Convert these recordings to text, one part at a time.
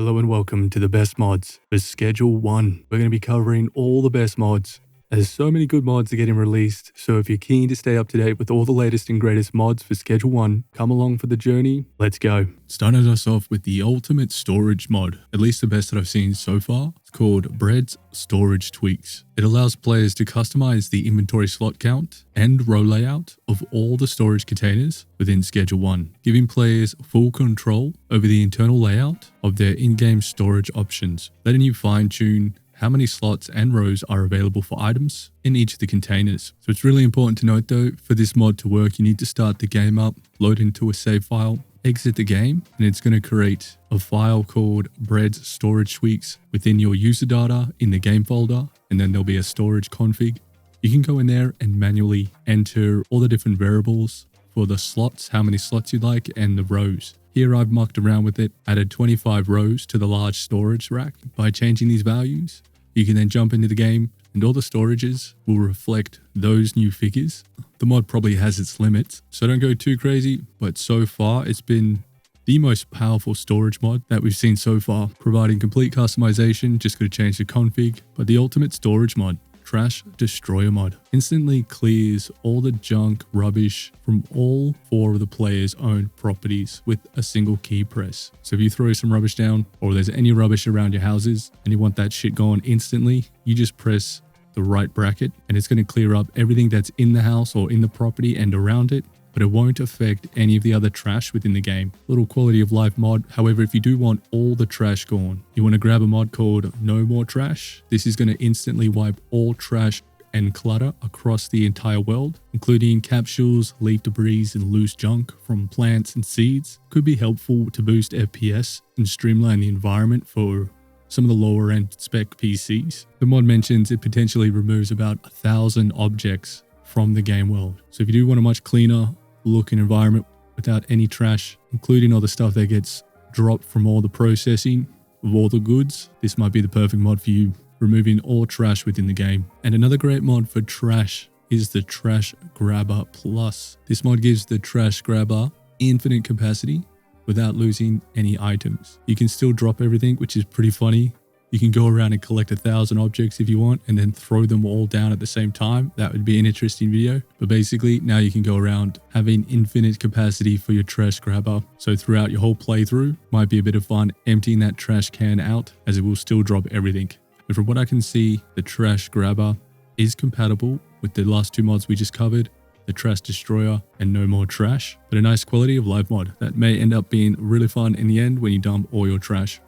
Hello and welcome to the best mods for Schedule 1. We're going to be covering all the best mods. There's so many good mods are getting released, so if you're keen to stay up to date with all the latest and greatest mods for Schedule 1, come along for the journey. Let's go. Started us off with the ultimate storage mod, at least the best that I've seen so far. It's called Bread's Storage Tweaks. It allows players to customize the inventory slot count and row layout of all the storage containers within Schedule 1, giving players full control over the internal layout of their in-game storage options, letting you fine-tune how many slots and rows are available for items in each of the containers. So it's really important to note though, for this mod to work, you need to start the game up, load into a save file, exit the game, and it's going to create a file called Bread's Storage Tweaks within your user data in the game folder, and then there'll be a storage config. You can go in there and manually enter all the different variables for the slots, how many slots you'd like, and the rows. Here I've mucked around with it, added 25 rows to the large storage rack. By changing these values, you can then jump into the game and all the storages will reflect those new figures. The mod probably has its limits, so don't go too crazy, but so far it's been the most powerful storage mod that we've seen so far, providing complete customization. Just got to change the config. But the ultimate storage mod, TrashDestroyer mod, instantly clears all the junk rubbish from all 4 of the players' own properties with a single key press. So if you throw some rubbish down or there's any rubbish around your houses and you want that shit gone instantly, you just press the right bracket and it's going to clear up everything that's in the house or in the property and around it, but it won't affect any of the other trash within the game. Little quality of life mod. However, if you do want all the trash gone, you want to grab a mod called No More Trash. This is going to instantly wipe all trash and clutter across the entire world, including capsules, leaf debris, and loose junk from plants and seeds. Could be helpful to boost FPS and streamline the environment for some of the lower end spec PCs. The mod mentions it potentially removes about 1,000 objects from the game world. So if you do want a much cleaner looking environment without any trash, including all the stuff that gets dropped from all the processing of all the goods, this might be the perfect mod for you, removing all trash within the game. And another great mod for trash is the TrashGrabber PLUS. This mod gives the TrashGrabber infinite capacity without losing any items. You can still drop everything, which is pretty funny. You can go around and collect 1,000 objects if you want and then throw them all down at the same time. That would be an interesting video. But basically, now you can go around having infinite capacity for your trash grabber. So throughout your whole playthrough, might be a bit of fun emptying that trash can out as it will still drop everything. But from what I can see, the trash grabber is compatible with the last 2 mods we just covered, the TrashDestroyer and No More Trash, but a nice quality of life mod that may end up being really fun in the end when you dump all your trash.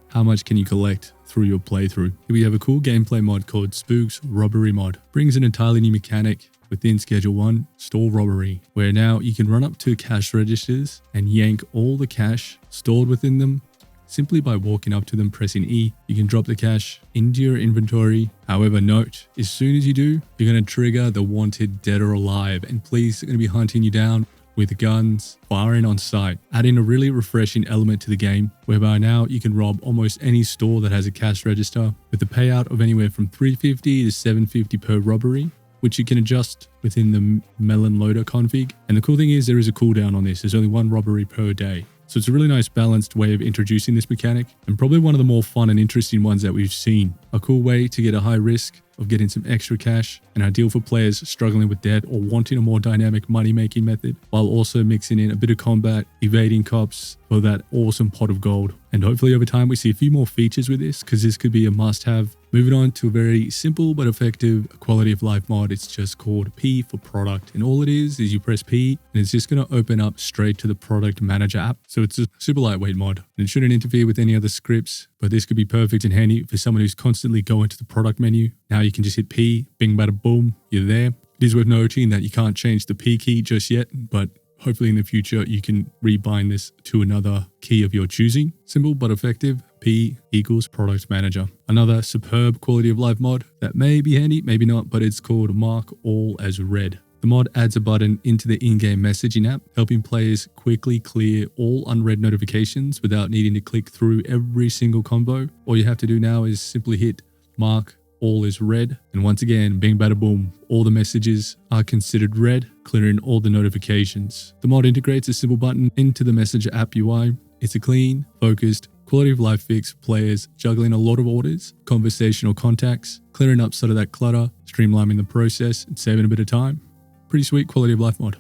How much can you collect through your playthrough? Here we have a cool gameplay mod called Spook's Robbery mod. Brings an entirely new mechanic within Schedule 1, Store Robbery, where now you can run up to cash registers and yank all the cash stored within them simply by walking up to them, pressing E. You can drop the cash into your inventory. However, note, as soon as you do, you're going to trigger the wanted dead or alive, and police are going to be hunting you down with guns, firing on sight, adding a really refreshing element to the game, whereby now you can rob almost any store that has a cash register with a payout of anywhere from $350 to $750 per robbery, which you can adjust within the melon loader config. And the cool thing is there is a cooldown on this. There's only 1 robbery per day. So it's a really nice balanced way of introducing this mechanic, and probably one of the more fun and interesting ones that we've seen. A cool way to get a high risk of getting some extra cash, and ideal for players struggling with debt or wanting a more dynamic money-making method, while also mixing in a bit of combat, evading cops for that awesome pot of gold. And hopefully over time we see a few more features with this, because this could be a must-have. Moving on to a very simple but effective quality of life mod. It's just called P for product, and all it is you press P and it's just going to open up straight to the product manager app. So it's a super lightweight mod and it shouldn't interfere with any other scripts, but this could be perfect and handy for someone who's constantly going to the product menu. Now you can just hit P, bing bada boom, you're there. It is worth noting that you can't change the P key just yet, but hopefully in the future you can rebind this to another key of your choosing. Simple but effective. P equals product manager. Another superb quality of life mod that may be handy, maybe not, but it's called Mark All as Red. The mod adds a button into the in-game messaging app, helping players quickly clear all unread notifications without needing to click through every single combo. All you have to do now is simply hit Mark All is red, and once again, bing bada boom, all the messages are considered red, clearing all the notifications. The mod integrates a simple button into the Messenger app UI. It's a clean, focused, Quality of life fix for players juggling a lot of orders, conversational contacts, clearing up some of that clutter, streamlining the process, and saving a bit of time. Pretty sweet quality of life mod.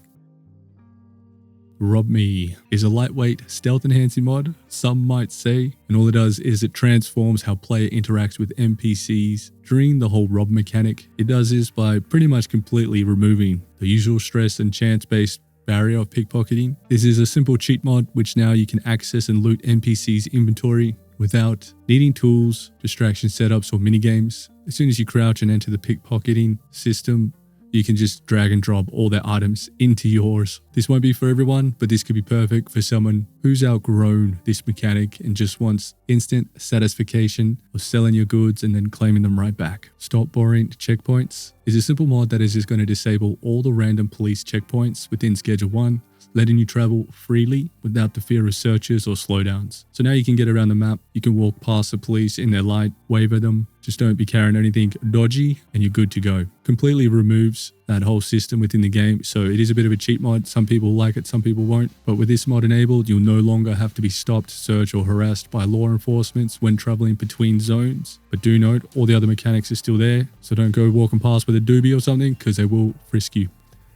Robbery is a lightweight stealth enhancing mod, some might say, and all it does is it transforms how player interacts with NPCs during the whole rob mechanic. It does this by pretty much completely removing the usual stress and chance-based barrier of pickpocketing. This is a simple cheat mod which now you can access and loot NPCs inventory without needing tools, distraction setups, or minigames. As soon as you crouch and enter the pickpocketing system, you can just drag and drop all their items into yours. This won't be for everyone, but this could be perfect for someone who's outgrown this mechanic and just wants instant satisfaction of selling your goods and then claiming them right back. StopBoringCheckpoints is a simple mod that is just going to disable all the random police checkpoints within Schedule 1, letting you travel freely without the fear of searches or slowdowns. So now you can get around the map, you can walk past the police in their light, wave at them, just don't be carrying anything dodgy and you're good to go. Completely removes that whole system within the game, so it is a bit of a cheat mod. Some people like it, some people won't. But with this mod enabled, you'll no longer have to be stopped, searched or harassed by law enforcement when traveling between zones. But do note, all the other mechanics are still there, so don't go walking past with a doobie or something because they will frisk you.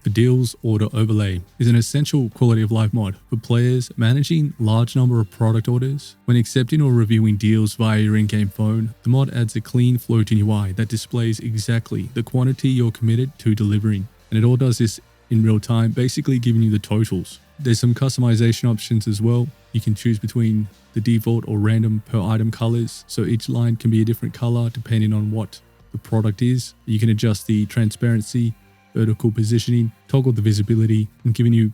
The Deals Order Overlay is an essential quality of life mod for players managing large number of product orders. When accepting or reviewing deals via your in-game phone, the mod adds a clean floating UI that displays exactly the quantity you're committed to delivering. And it all does this in real time, basically giving you the totals. There's some customization options as well. You can choose between the default or random per item colors, so each line can be a different color depending on what the product is. You can adjust the transparency, vertical positioning, toggle the visibility, and giving you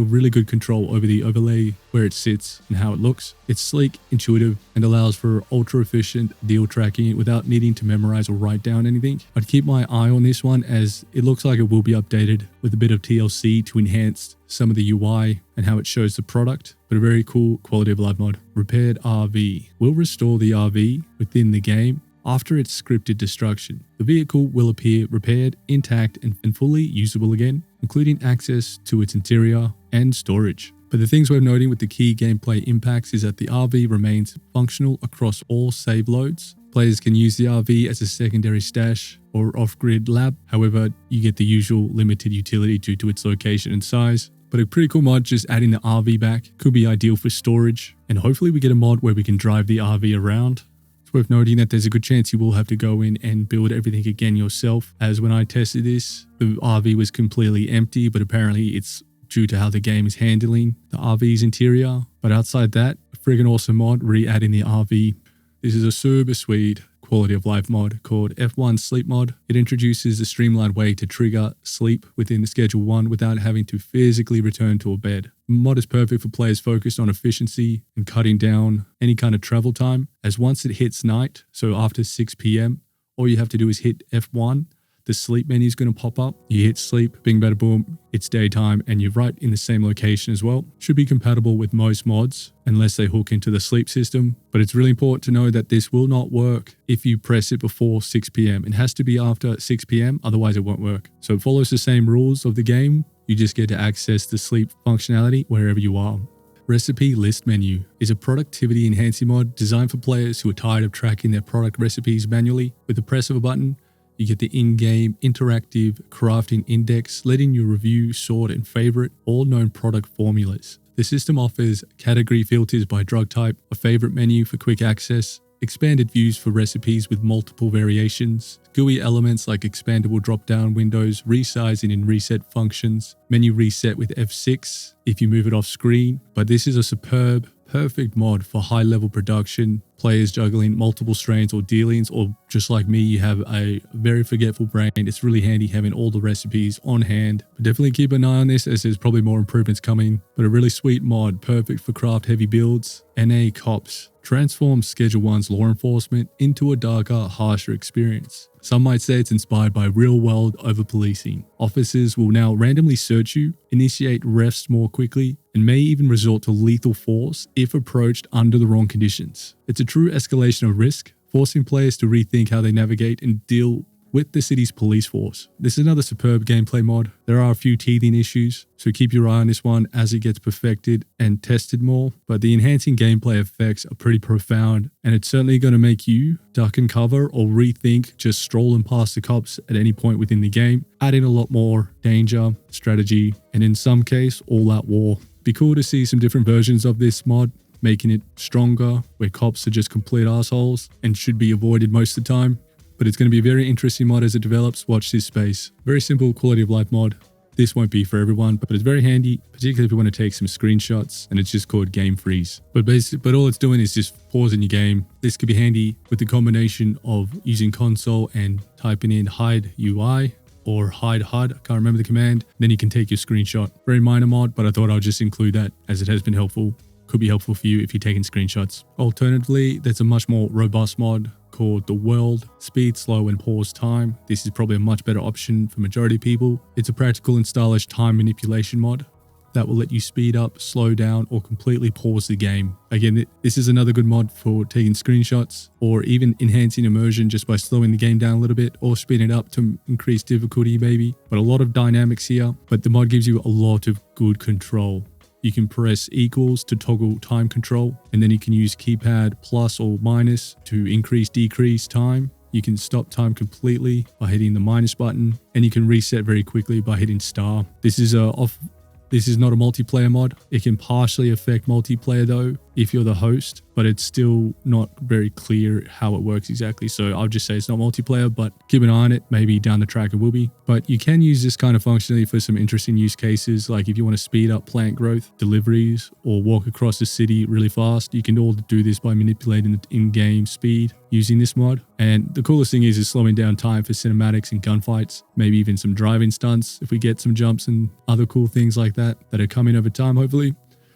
a really good control over the overlay, where it sits and how it looks. It's sleek, intuitive, and allows for ultra efficient deal tracking without needing to memorize or write down anything. I'd keep my eye on this one as it looks like it will be updated with a bit of TLC to enhance some of the UI and how it shows the product, but a very cool quality of life mod. Repaired RV will restore the RV within the game after its scripted destruction. The vehicle will appear repaired, intact, and fully usable again, including access to its interior and storage. But the things we're noting with the key gameplay impacts is that the RV remains functional across all save loads. Players can use the RV as a secondary stash or off-grid lab. However, you get the usual limited utility due to its location and size. But a pretty cool mod, just adding the RV back, could be ideal for storage. And hopefully we get a mod where we can drive the RV around. It's worth noting that there's a good chance you will have to go in and build everything again yourself, as when I tested this, the RV was completely empty, but apparently it's due to how the game is handling the RV's interior. But outside that, a friggin' awesome mod, re-adding the RV. This is a super sweet quality of life mod called F1 Sleep Mod. It introduces a streamlined way to trigger sleep within the Schedule 1 without having to physically return to a bed. The mod is perfect for players focused on efficiency and cutting down any kind of travel time, as once it hits night, so after 6 p.m, all you have to do is hit F1, the sleep menu is going to pop up. You hit sleep, bing bada boom, it's daytime, and you're right in the same location as well. Should be compatible with most mods unless they hook into the sleep system, but it's really important to know that this will not work if you press it before 6 p.m. It has to be after 6 p.m, otherwise it won't work. So it follows the same rules of the game. You just get to access the sleep functionality wherever you are. Recipe List Menu is a productivity enhancing mod designed for players who are tired of tracking their product recipes manually. With the press of a button, you get the in-game interactive crafting index, letting you review, sort, and favorite all known product formulas. The system offers category filters by drug type, a favorite menu for quick access, expanded views for recipes with multiple variations, GUI elements like expandable drop-down windows, resizing and reset functions, menu reset with F6 if you move it off screen. But this is a superb, perfect mod for high-level production, players juggling multiple strains or dealings, or just like me, you have a very forgetful brain. It's really handy having all the recipes on hand. But definitely keep an eye on this, as there's probably more improvements coming. But a really sweet mod, perfect for craft-heavy builds. NACops transforms Schedule 1's law enforcement into a darker, harsher experience. Some might say it's inspired by real-world over-policing. Officers will now randomly search you, initiate arrests more quickly, and may even resort to lethal force if approached under the wrong conditions. It's a true escalation of risk, forcing players to rethink how they navigate and deal with the city's police force. This is another superb gameplay mod. There are a few teething issues, so keep your eye on this one as it gets perfected and tested more, but the enhancing gameplay effects are pretty profound, and it's certainly going to make you duck and cover or rethink just strolling past the cops at any point within the game, adding a lot more danger, strategy, and in some case, all-out war. Be cool to see some different versions of this mod, making it stronger, where cops are just complete assholes and should be avoided most of the time. But it's going to be a very interesting mod as it develops. Watch this space. Very simple quality of life mod. This won't be for everyone, but it's very handy, particularly if you want to take some screenshots, and it's just called game freeze. But all it's doing is just pausing your game. This could be handy with the combination of using console and typing in hide UI or hide HUD. I can't remember the command. Then you can take your screenshot. Very minor mod, but I thought I'll just include that as it has been helpful. Could be helpful for you if you're taking screenshots. Alternatively, there's a much more robust mod called the World Speed, Slow and Pause Time. This is probably a much better option for majority of people. It's a practical and stylish time manipulation mod that will let you speed up, slow down, or completely pause the game. Again, this is another good mod for taking screenshots or even enhancing immersion just by slowing the game down a little bit or speeding it up to increase difficulty maybe. But a lot of dynamics here, but the mod gives you a lot of good control. You can press equals to toggle time control, and then you can use keypad plus or minus to increase, decrease time. You can stop time completely by hitting the minus button, and you can reset very quickly by hitting star. This is not a multiplayer mod. It can partially affect multiplayer though, if you're the host, but it's still not very clear how it works exactly. So I'll just say it's not multiplayer, but keep an eye on it. Maybe down the track it will be. But you can use this kind of functionality for some interesting use cases. Like if you want to speed up plant growth, deliveries, or walk across the city really fast, you can all do this by manipulating the in-game speed using this mod. And the coolest thing is slowing down time for cinematics and gunfights, maybe even some driving stunts if we get some jumps and other cool things like that are coming over time, hopefully.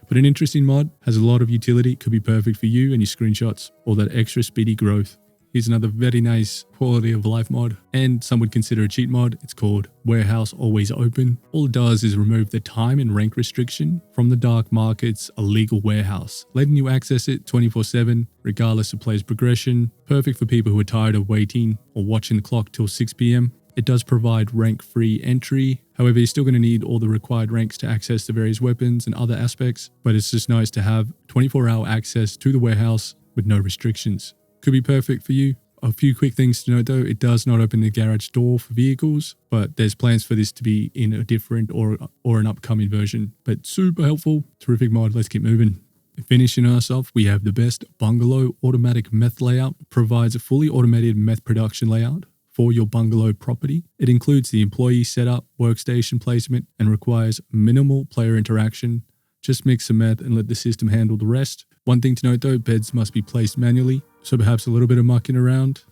But an interesting mod, has a lot of utility, could be perfect for you and your screenshots, or that extra speedy growth. Here's another very nice quality of life mod, and some would consider a cheat mod. It's called Warehouse Always Open. All it does is remove the time and rank restriction from the dark market's illegal warehouse, letting you access it 24/7, regardless of player's progression. Perfect for people who are tired of waiting or watching the clock till 6 PM. It does provide rank-free entry. However, you're still going to need all the required ranks to access the various weapons and other aspects, but it's just nice to have 24-hour access to the warehouse with no restrictions. Could be perfect for you. A few quick things to note though, it does not open the garage door for vehicles, but there's plans for this to be in a different or an upcoming version. But super helpful, terrific mod. Let's keep moving. Finishing us off, we have the best Bungalow automatic meth layout. Provides a fully automated meth production layout for your bungalow property. It includes the employee setup, workstation placement, and requires minimal player interaction. Just mix some meth and let the system handle the rest. One thing to note though, beds must be placed manually, so perhaps a little bit of mucking around.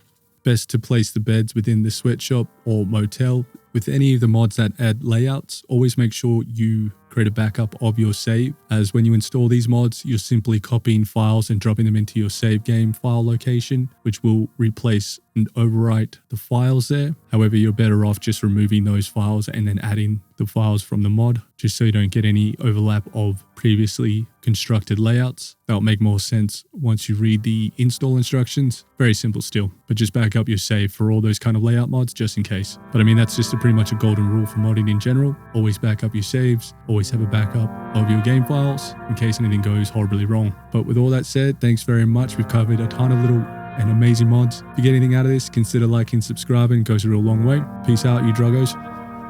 Best to place the beds within the sweatshop or motel. With any of the mods that add layouts, always make sure you create a backup of your save, as when you install these mods, you're simply copying files and dropping them into your save game file location, which will replace and overwrite the files there. However, you're better off just removing those files and then adding the files from the mod, just so you don't get any overlap of previously constructed layouts. That'll make more sense once you read the install instructions. Very simple still, but just back up your save for all those kind of layout mods just in case. But I mean, that's just pretty much a golden rule for modding in general. Always back up your saves, always have a backup of your game files in case anything goes horribly wrong. But with all that said, thanks very much. We've covered a ton of little and amazing mods. If you get anything out of this, consider liking, subscribing. It goes a real long way. Peace out, you druggos.